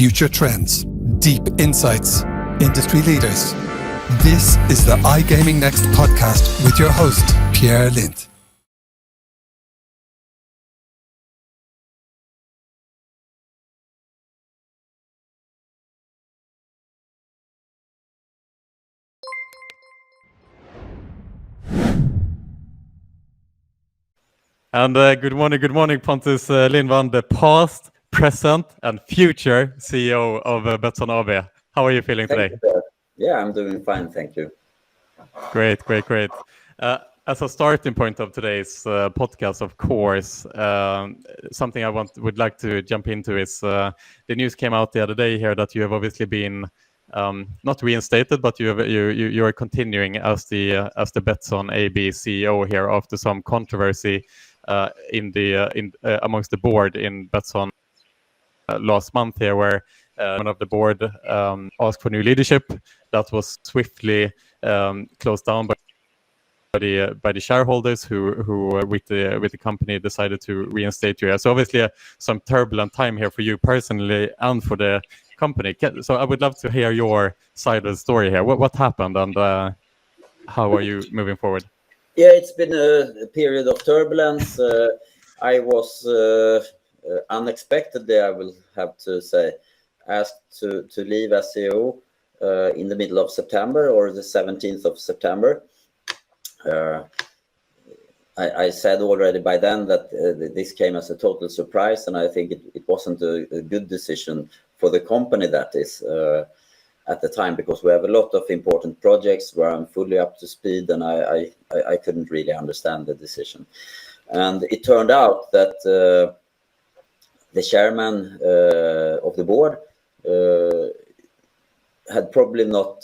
future trends, deep insights, industry leaders. This is the iGaming Next podcast with your host, Pierre Lindh. And good morning, Pontus Lindwall, the past, present, and future CEO of Betsson AB. How are you feeling today? Yeah, I'm doing fine, thank you. Great. As a starting point of today's podcast, of course, something I would like to jump into is the news came out the other day here that you have obviously been not reinstated, but you are continuing as the Betsson AB CEO here after some controversy amongst the board in Betsson last month here, where one of the board asked for new leadership that was swiftly closed down by the shareholders who with the company decided to reinstate you. So obviously some turbulent time here for you personally and for the company. So I would love to hear your side of the story here. What happened and how are you moving forward? Yeah, it's been a period of turbulence. I was unexpectedly, I will have to say, asked to leave as CEO in the middle of September, or the 17th of September. I said already by then that this came as a total surprise, and I think it wasn't a good decision for the company, that is, at the time, because we have a lot of important projects where I'm fully up to speed, and I couldn't really understand the decision. And it turned out that the chairman of the board had probably not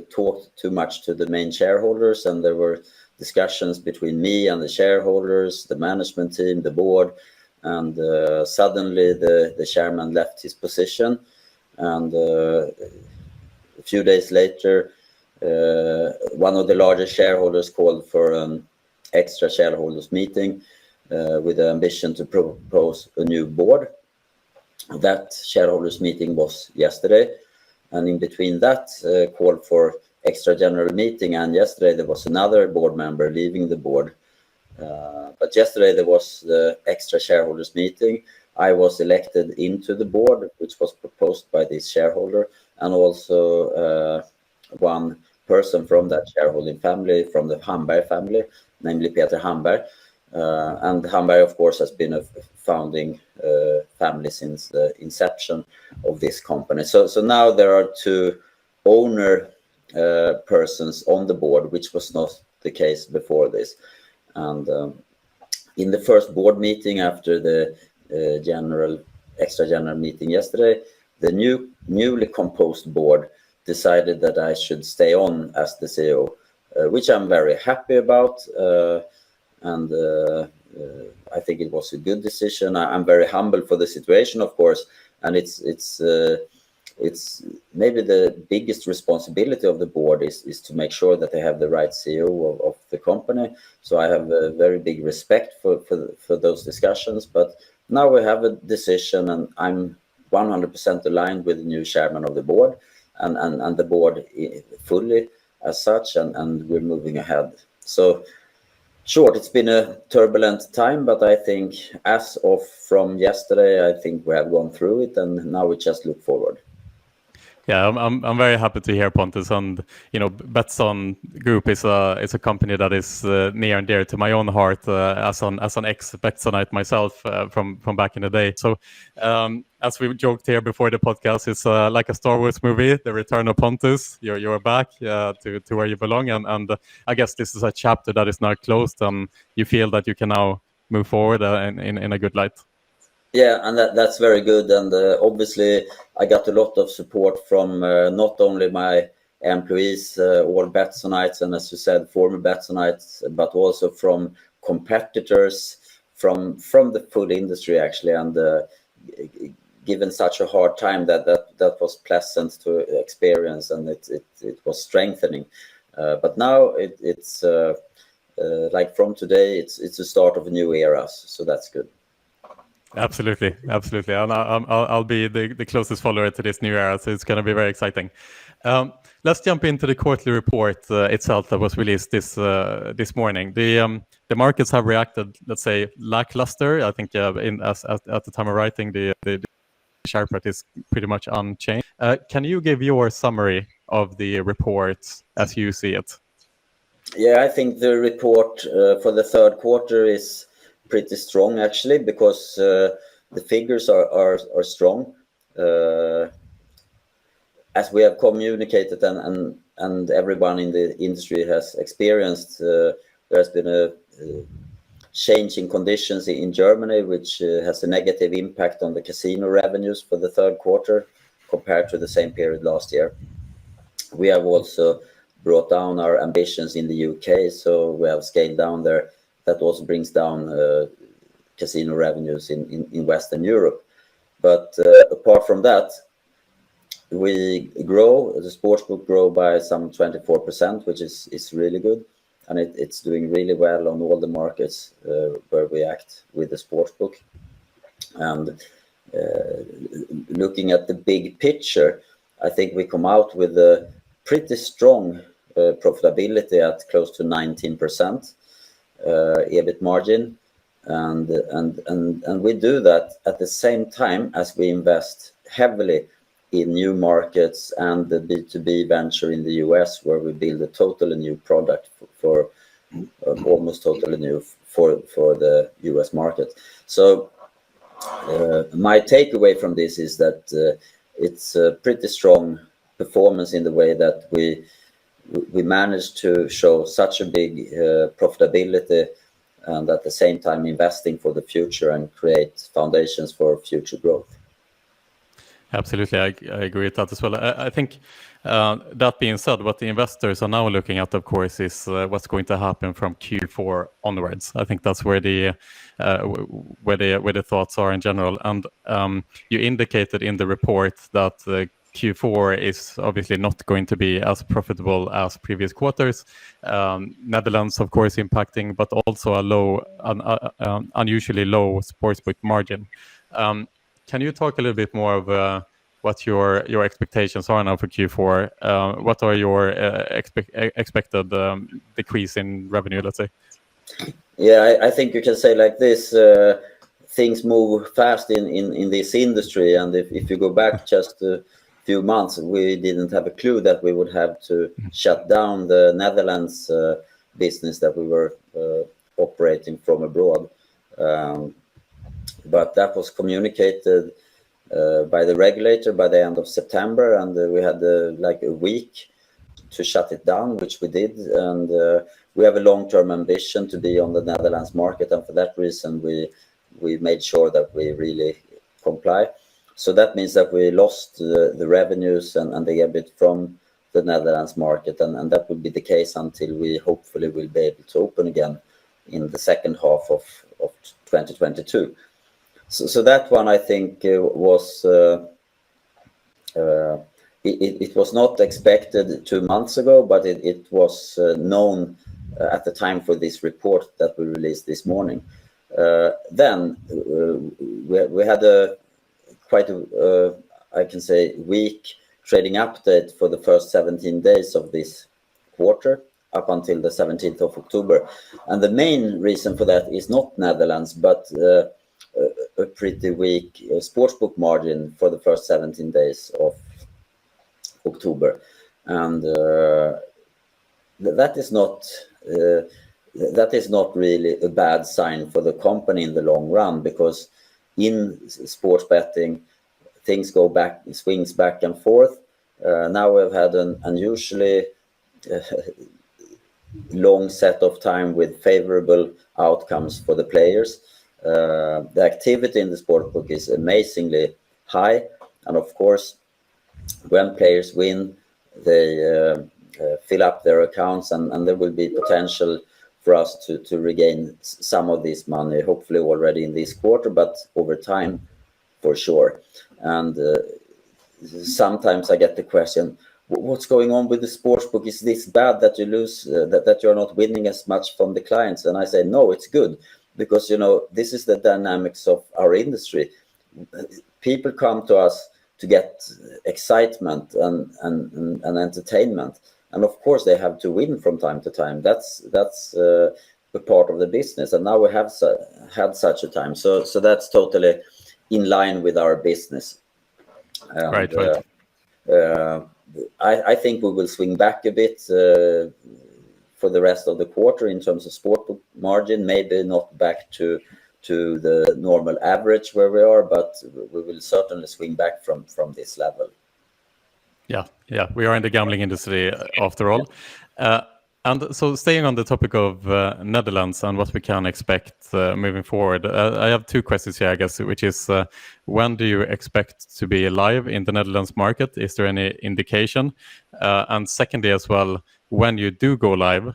talked too much to the main shareholders, and there were discussions between me and the shareholders, the management team, the board, and suddenly the chairman left his position, and a few days later one of the largest shareholders called for an extra shareholders meeting with the ambition to propose a new board. That shareholders meeting was yesterday, and in between that call for extra general meeting and yesterday there was another board member leaving the board. But yesterday there was the extra shareholders meeting. I was elected into the board, which was proposed by this shareholder, and also one person from that shareholding family, from the Hamberg family, namely Peter Hamberg. And Hamberg, of course, has been a founding family since the inception of this company. So now there are two owner persons on the board, which was not the case before this. And in the first board meeting after the extra general meeting yesterday, the newly composed board decided that I should stay on as the CEO, which I'm very happy about. And I think it was a good decision. I'm very humble for the situation, of course, and it's maybe the biggest responsibility of the board is to make sure that they have the right CEO of the company. So I have a very big respect for those discussions. But now we have a decision, and I'm 100% aligned with the new chairman of the board and the board fully as such, and we're moving ahead. So short, it's been a turbulent time, but I think as of from yesterday, I think we have gone through it, and now we just look forward. Yeah, I'm very happy to hear, Pontus, and Betsson Group is a company that is near and dear to my own heart as an ex-Betssonite myself from back in the day. So as we joked here before the podcast, it's like a Star Wars movie, The Return of Pontus. You're back to where you belong, and I guess this is a chapter that is now closed, and you feel that you can now move forward in a good light. Yeah, and that's very good. And obviously, I got a lot of support from not only my employees, all Betssonites, and as you said, former Betssonites, but also from competitors, from the full industry, actually. And given such a hard time, that was pleasant to experience, and it was strengthening. But now it's like from today, it's the start of a new era, so that's good. Absolutely. And I'll be the closest follower to this new era, so it's going to be very exciting. Let's jump into the quarterly report itself that was released this morning. The markets have reacted, let's say, lackluster. I think at the time of writing, the share price is pretty much unchanged. Can you give your summary of the report as you see it? Yeah, I think the report for the third quarter is pretty strong, actually, because the figures are strong. As we have communicated and everyone in the industry has experienced, there has been a change in conditions in Germany, which has a negative impact on the casino revenues for the third quarter compared to the same period last year. We have also brought down our ambitions in the UK, so we have scaled down there. That also brings down casino revenues in Western Europe. But apart from that, we grow, the sportsbook grow by some 24%, which is really good. And it's doing really well on all the markets where we act with the sportsbook. And looking at the big picture, I think we come out with a pretty strong profitability at close to 19% EBIT margin. And we do that at the same time as we invest heavily in new markets and the B2B venture in the US, where we build a totally new product for almost totally new for the US market. So my takeaway from this is that it's a pretty strong performance in the way that we managed to show such a big profitability and at the same time investing for the future and create foundations for future growth. Absolutely, I agree with that as well. I think that being said, what the investors are now looking at, of course, is what's going to happen from Q4 onwards. I think that's where the thoughts are in general. And you indicated in the report that Q4 is obviously not going to be as profitable as previous quarters. Netherlands, of course, impacting, but also a unusually low sportsbook margin. Can you talk a little bit more of what your expectations are now for Q4? What are your expected decrease in revenue, let's say? Yeah, I think you can say like this, things move fast in this industry. And if you go back just a few months, we didn't have a clue that we would have to shut down the Netherlands business that we were operating from abroad. But that was communicated by the regulator by the end of September, and we had like a week to shut it down, which we did. And we have a long-term ambition to be on the Netherlands market, and for that reason, we made sure that we really comply. So that means that we lost the revenues and the EBIT from the Netherlands market, and that will be the case until we hopefully will be able to open again in the second half of 2022. So that one, I think, was it was not expected 2 months ago, but it was known at the time for this report that we released this morning. Then we had quite a I can say weak trading update for the first 17 days of this quarter up until the 17th of October. And the main reason for that is not Netherlands, but a pretty weak sportsbook margin for the first 17 days of October. And that is not really a bad sign for the company in the long run, because in sports betting, things swings back and forth. Now we've had an unusually long set of time with favorable outcomes for the players. The activity in the sportsbook is amazingly high, and of course, when players win, they fill up their accounts, and there will be potential for us to regain some of this money, hopefully already in this quarter, but over time, for sure. And sometimes I get the question, what's going on with the sportsbook? Is this bad that you lose, that you're not winning as much from the clients? And I say, no, it's good, because this is the dynamics of our industry. People come to us to get excitement and entertainment, and of course they have to win from time to time. That's a part of the business, and now we have had such a time. So that's totally in line with our business. And, right. I think we will swing back a bit for the rest of the quarter in terms of sportbook margin. Maybe not back to the normal average where we are, but we will certainly swing back from this level. Yeah, we are in the gambling industry after all. And so staying on the topic of Netherlands and what we can expect moving forward, I have two questions here, I guess, which is when do you expect to be live in the Netherlands market? Is there any indication? And secondly as well, when you do go live,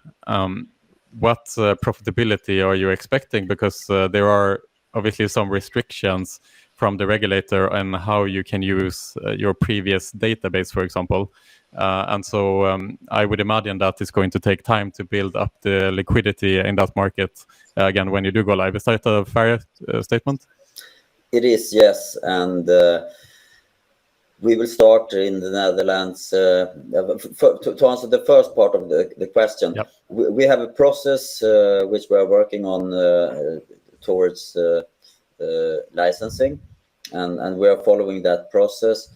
what profitability are you expecting? Because there are obviously some restrictions from the regulator and how you can use your previous database, for example. And so I would imagine that it's going to take time to build up the liquidity in that market again when you do go live. Is that a fair statement? It is, yes. And we will start in the Netherlands. To answer the first part of the question, yep. we have a process which we are working on towards licensing, and we are following that process.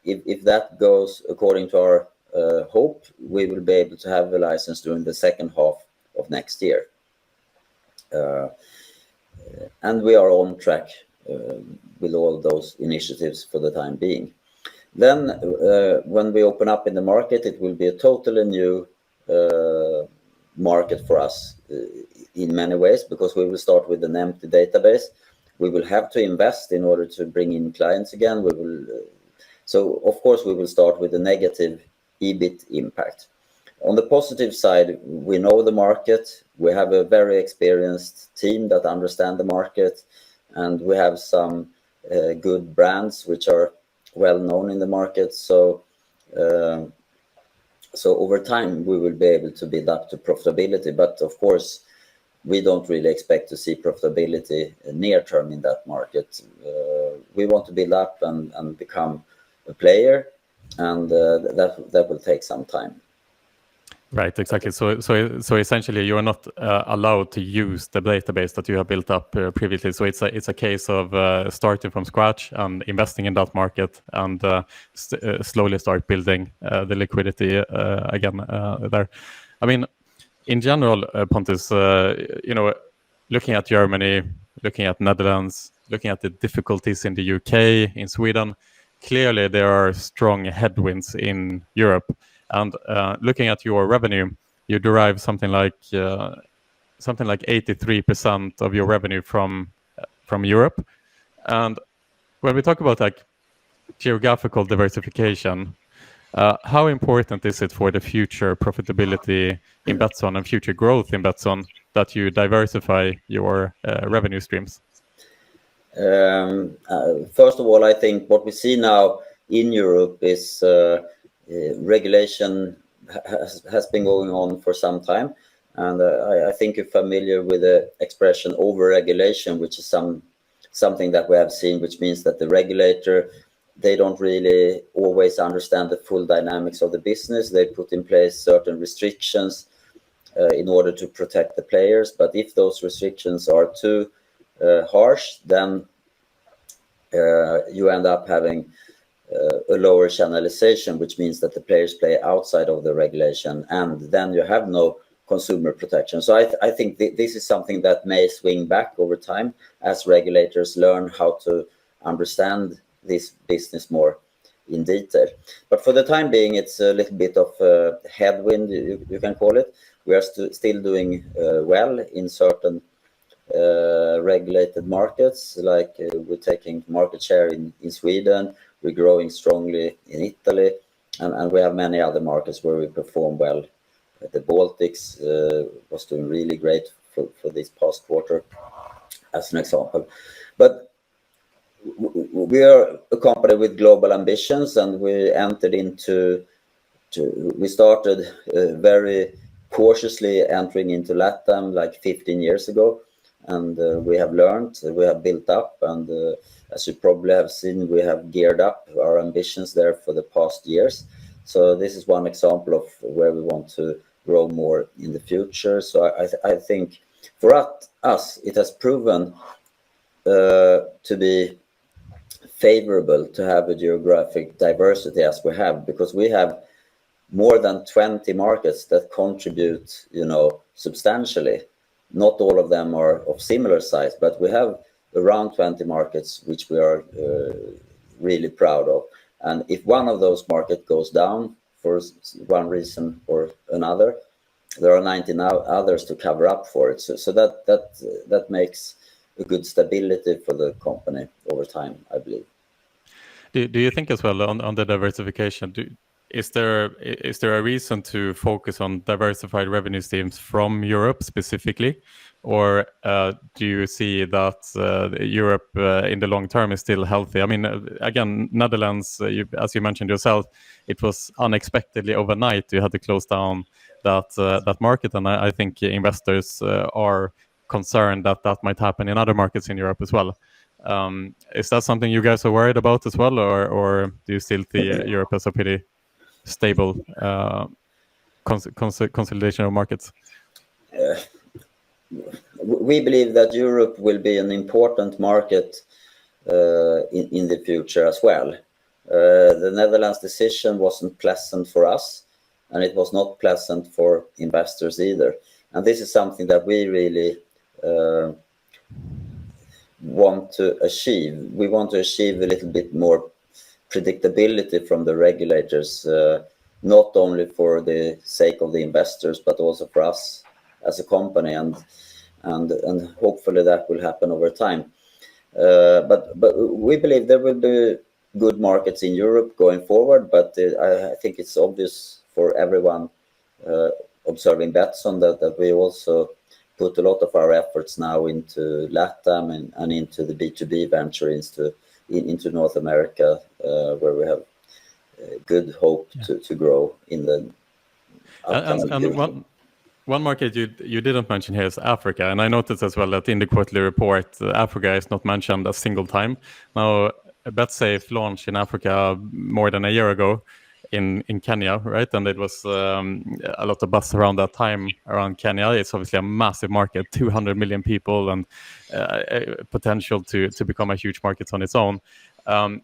If that goes according to our hope, we will be able to have a license during the second half of next year. And we are on track with all those initiatives for the time being. Then when we open up in the market, it will be a totally new market for us in many ways, because we will start with an empty database. We will have to invest in order to bring in clients again. So of course we will start with a negative EBIT impact. On the positive side, we know the market. We have a very experienced team that understand the market, and we have some good brands which are well known in the market. So over time we will be able to build up to profitability. But of course, we don't really expect to see profitability near term in that market. We want to build up and become a player, and that will take some time. Right, exactly. So essentially, you are not allowed to use the database that you have built up previously. So it's a case of starting from scratch and investing in that market, and slowly start building the liquidity again there. I mean, in general, Pontus, looking at Germany, looking at Netherlands, looking at the difficulties in the UK, in Sweden, clearly there are strong headwinds in Europe. And looking at your revenue, you derive something like 83% of your revenue from Europe. And when we talk about like geographical diversification, how important is it for the future profitability in Betsson and future growth in Betsson that you diversify your revenue streams? First of all, I think what we see now in Europe is regulation has been going on for some time, and I think you're familiar with the expression over-regulation, which is something that we have seen, which means that the regulator, they don't really always understand the full dynamics of the business. They put in place certain restrictions in order to protect the players, but if those restrictions are too harsh, then you end up having a lower channelization, which means that the players play outside of the regulation, and then you have no consumer protection. So I think this is something that may swing back over time as regulators learn how to understand this business more in detail. But for the time being, it's a little bit of a headwind, you can call it. We are still doing well in certain regulated markets, like we're taking market share in Sweden, we're growing strongly in Italy, and we have many other markets where we perform well. The Baltics was doing really great for this past quarter, as an example. But we are a company with global ambitions, and we entered we started very cautiously entering into LATAM like 15 years ago. and we have learned, we have built up, and as you probably have seen, we have geared up our ambitions there for the past years. So this is one example of where we want to grow more in the future. So I think for us, it has proven to be favorable to have a geographic diversity as we have, because we have more than 20 markets that contribute, substantially. Not all of them are of similar size, but we have around 20 markets which we are really proud of. And if one of those markets goes down for one reason or another, there are 19 others to cover up for it. So that makes a good stability for the company over time, I believe. Do you think as well on the diversification? Is there a reason to focus on diversified revenue streams from Europe specifically, or do you see that Europe in the long term is still healthy? I mean, again, Netherlands, as you mentioned yourself, it was unexpectedly overnight you had to close down that market, and I think investors are concerned that might happen in other markets in Europe as well. Is that something you guys are worried about as well, or do you still see Europe as a pretty stable consolidation of markets? We believe that Europe will be an important market in the future as well. The Netherlands decision wasn't pleasant for us, and it was not pleasant for investors either. And this is something that we really want to achieve. We want to achieve a little bit more predictability from the regulators, not only for the sake of the investors, but also for us as a company, and hopefully that will happen over time. But we believe there will be good markets in Europe going forward, but I think it's obvious for everyone observing Betsson that we also put a lot of our efforts now into LATAM and into the B2B venture into North America, where we have good hope to grow in the upcoming future. One market you didn't mention here is Africa, and I noticed as well that in the quarterly report, Africa is not mentioned a single time. Now, BetSafe launched in Africa more than a year ago in Kenya, right? And it was a lot of buzz around that time around Kenya. It's obviously a massive market, 200 million people, and potential to become a huge market on its own. Can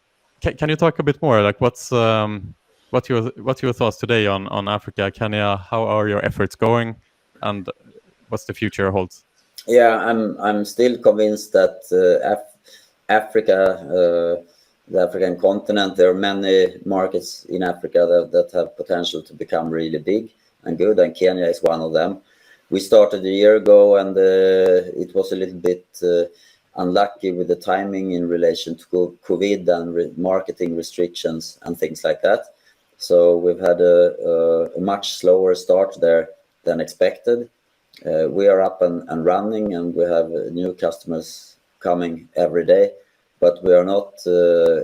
you talk a bit more? Like, what's your thoughts today on Africa, Kenya? How are your efforts going, and what's the future holds? Yeah, I'm still convinced that Africa, the African continent, there are many markets in Africa that have potential to become really big and good, and Kenya is one of them. We started a year ago, and it was a little bit unlucky with the timing in relation to COVID and marketing restrictions and things like that. So we've had a much slower start there than expected. We are up and running, and we have new customers coming every day, but we are not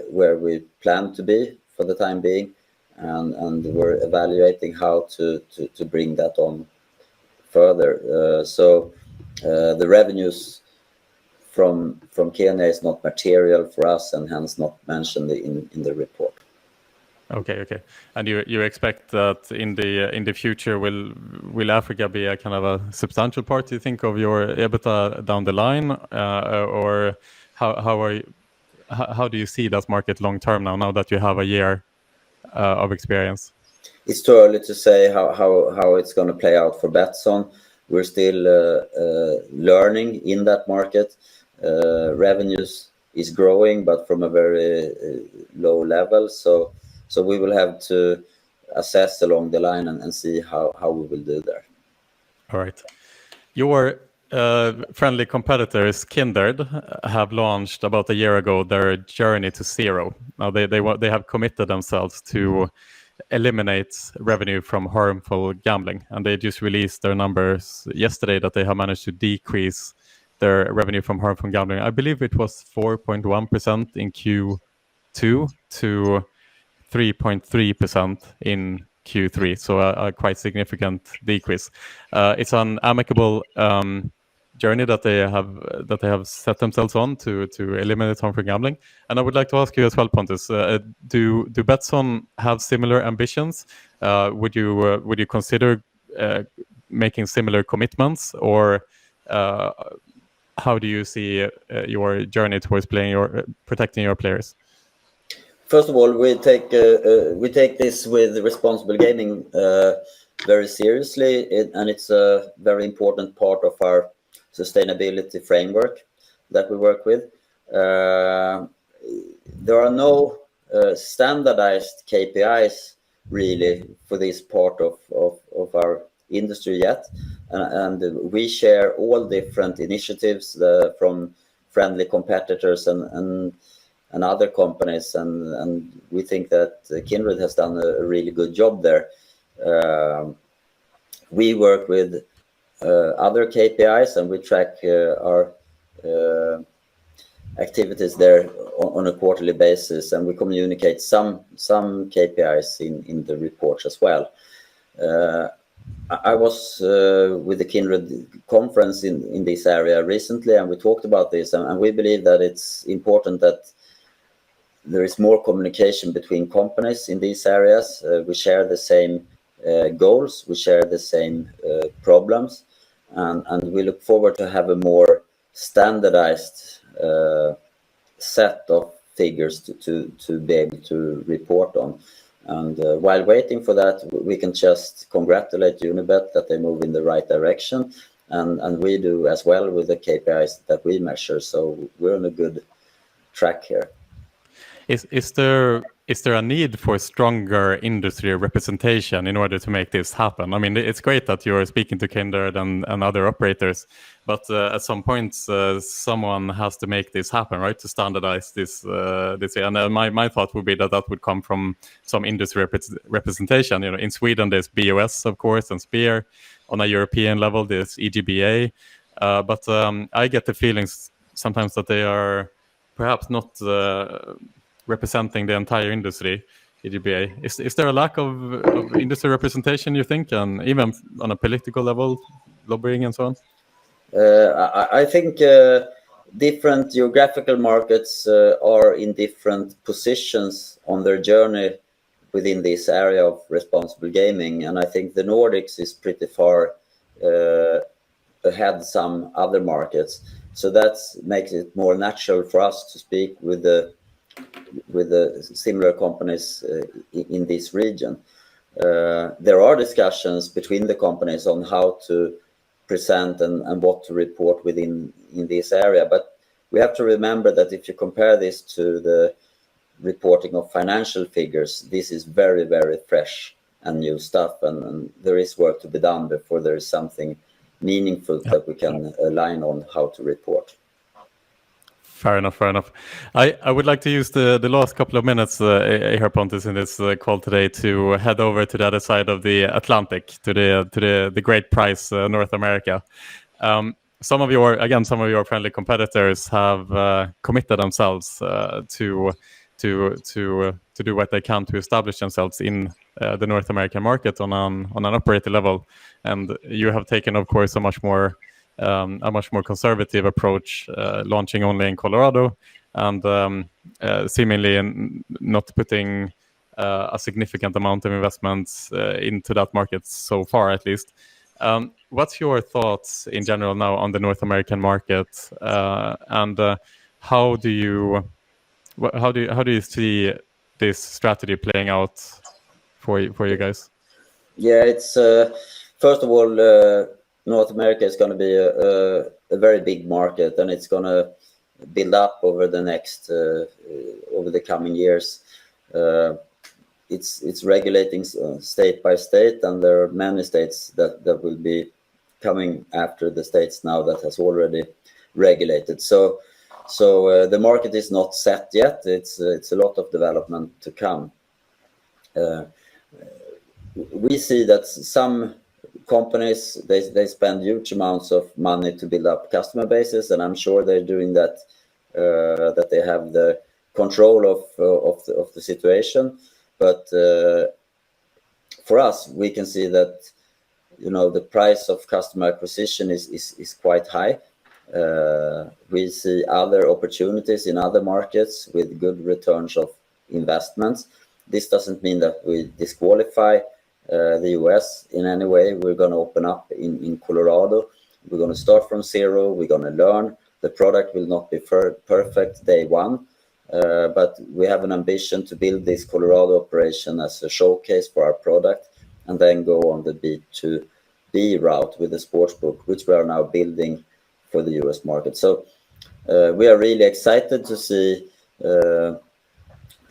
where we plan to be for the time being, and we're evaluating how to bring that on further. So the revenues from Kenya is not material for us, and hence not mentioned in the report. Okay. And you expect that in the future will Africa be a kind of a substantial part, you think, of your Ebitda down the line, or how do you see that market long term now that you have a year of experience? It's too early to say how it's going to play out for Betsson. We're still learning in that market. Revenues is growing, but from a very low level. So we will have to assess along the line and see how we will do there. All right. Your friendly competitors, Kindred, have launched about a year ago their journey to zero. Now they have committed themselves to eliminate revenue from harmful gambling, and they just released their numbers yesterday that they have managed to decrease their revenue from harmful gambling. I believe it was 4.1% in Q2 to 3.3% in Q3, so a quite significant decrease. It's an amicable journey that they have set themselves on to eliminate harmful gambling. And I would like to ask you as well, Pontus, do Betsson have similar ambitions? Would you consider making similar commitments, or how do you see your journey towards protecting your players? First of all, we take this with responsible gaming very seriously, and it's a very important part of our sustainability framework that we work with. There are no standardized KPIs really for this part of our industry yet, and we share all different initiatives from friendly competitors and other companies, and we think that Kindred has done a really good job there. We work with other KPIs, and we track our activities there on a quarterly basis, and we communicate some KPIs in the reports as well. I was with the Kindred conference in this area recently, and we talked about this, and we believe that it's important that there is more communication between companies in these areas. We share the same goals, we share the same problems, and we look forward to have a more standardized set of figures to be able to report on. And while waiting for that, we can just congratulate Unibet that they move in the right direction, and we do as well with the KPIs that we measure. So we're on a good track here. Is there a need for stronger industry representation in order to make this happen? I mean, it's great that you're speaking to Kindred and other operators, but at some point, someone has to make this happen, right? To standardize this. And my thought would be that would come from some industry representation. You know, in Sweden, there's BOS, of course, and Spear. On a European level, there's EGBA. But I get the feelings sometimes that they are perhaps not representing the entire industry, EGBA. Is there a lack of industry representation, you think, and even on a political level, lobbying and so on? I think different geographical markets are in different positions on their journey within this area of responsible gaming, and I think the Nordics is pretty far ahead some other markets. So that makes it more natural for us to speak with the similar companies in this region. There are discussions between the companies on how to present and what to report within in this area, but we have to remember that if you compare this to the reporting of financial figures, this is very, very fresh and new stuff, and there is work to be done before there is something meaningful that we can align on how to report. Fair enough. I would like to use the last couple of minutes here, Pontus, in this call today to head over to the other side of the Atlantic, to the great prize, North America. Some of your friendly competitors have committed themselves to do what they can to establish themselves in the North American market on an operator level, and you have taken, of course, a much more conservative approach, launching only in Colorado and seemingly not putting a significant amount of investments into that market so far, at least. What's your thoughts in general now on the North American market, and how do you see this strategy playing out for you guys? Yeah, it's first of all, North America is going to be a very big market, and it's going to build up over the coming years. It's regulating state by state, and there are many states that will be coming after the states now that has already regulated. So the market is not set yet. It's a lot of development to come. We see that some companies they spend huge amounts of money to build up customer bases, and I'm sure they're doing that. That they have the control of the situation. But for us, we can see that the price of customer acquisition is quite high. We see other opportunities in other markets with good returns of investments. This doesn't mean that we disqualify the US in any way. We're going to open up in Colorado. We're going to start from zero. We're going to learn. The product will not be perfect day one, but we have an ambition to build this Colorado operation as a showcase for our product, and then go on the B2B route with the sportsbook, which we are now building for the US market. So we are really excited to see the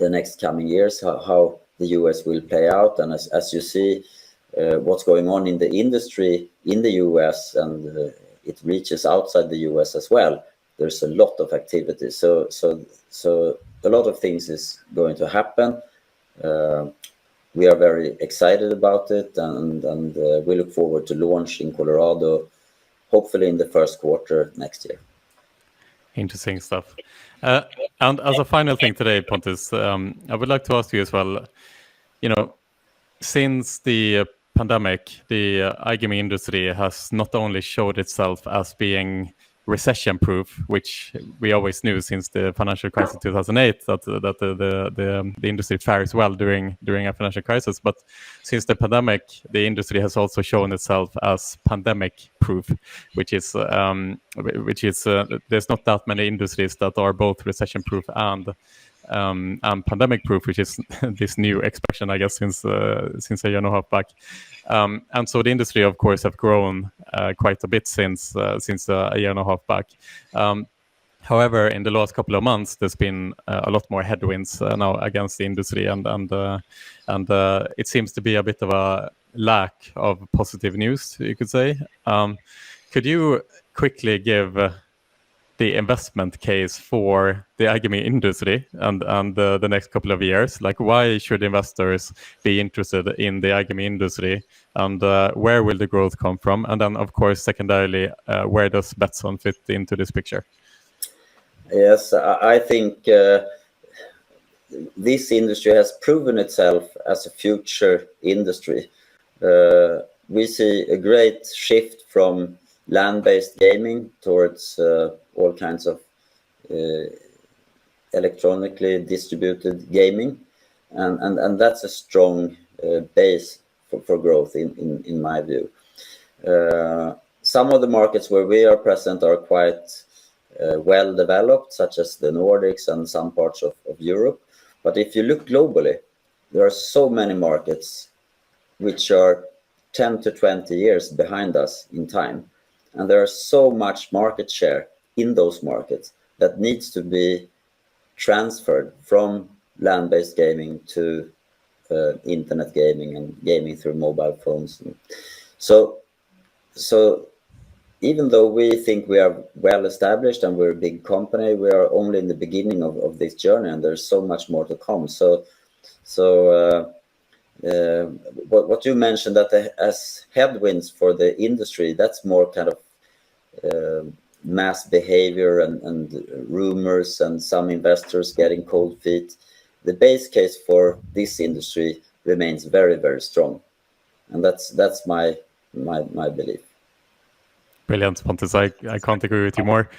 next coming years, how the US will play out. And as you see what's going on in the industry in the US, and it reaches outside the US as well, there's a lot of activity. So a lot of things is going to happen. We are very excited about it, and we look forward to launch in Colorado, hopefully in the first quarter next year. Interesting stuff. And as a final thing today, Pontus, I would like to ask you as well, since the pandemic, the iGaming industry has not only showed itself as being recession-proof, which we always knew since the financial crisis 2008 that the industry fares well during a financial crisis. But since the pandemic, the industry has also shown itself as pandemic-proof, which is there's not that many industries that are both recession-proof and pandemic-proof, which is this new expression, I guess, since a year and a half back. And so the industry, of course, have grown quite a bit since a year and a half back. However, in the last couple of months, there's been a lot more headwinds now against the industry, and it seems to be a bit of a lack of positive news, you could say. Could you quickly give the investment case for the iGaming industry and the next couple of years? Like, why should investors be interested in the iGaming industry, and where will the growth come from? And then, of course, secondarily, where does Betsson fit into this picture? Yes, I think this industry has proven itself as a future industry. We see a great shift from land-based gaming towards all kinds of electronically distributed gaming, and that's a strong base for growth in my view. Some of the markets where we are present are quite well developed, such as the Nordics and some parts of Europe. But if you look globally, there are so many markets which are 10 to 20 years behind us in time. And there is so much market share in those markets that needs to be transferred from land-based gaming to internet gaming and gaming through mobile phones. So even though we think we are well established and we're a big company, we are only in the beginning of this journey, and there's so much more to come. What you mentioned, that as headwinds for the industry, that's more kind of mass behavior and rumors and some investors getting cold feet. The base case for this industry remains very, very strong, and that's my belief. Brilliant, Pontus. I can't agree with you more.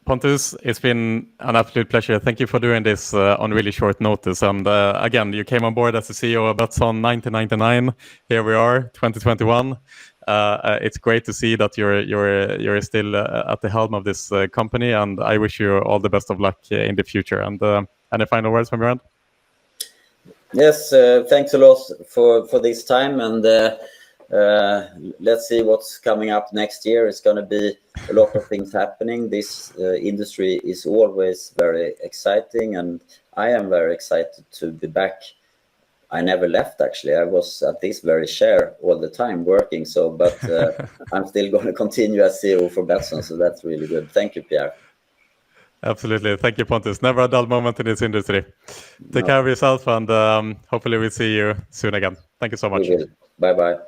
Pontus, it's been an absolute pleasure. Thank you for doing this on really short notice. And again, you came on board as the CEO of Betsson 1999. Here we are, 2021. It's great to see that you're still at the helm of this company, and I wish you all the best of luck in the future. And any final words from your end? Yes, thanks a lot for this time, and let's see what's coming up next year. It's going to be a lot of things happening. This industry is always very exciting, and I am very excited to be back. I never left, actually. I was at this very chair all the time working. But I'm still going to continue as CEO for Betsson, so that's really good. Thank you, Pierre. Absolutely. Thank you, Pontus. Never a dull moment in this industry. Take care of yourself, and hopefully we'll see you soon again. Thank you so much. Bye-bye.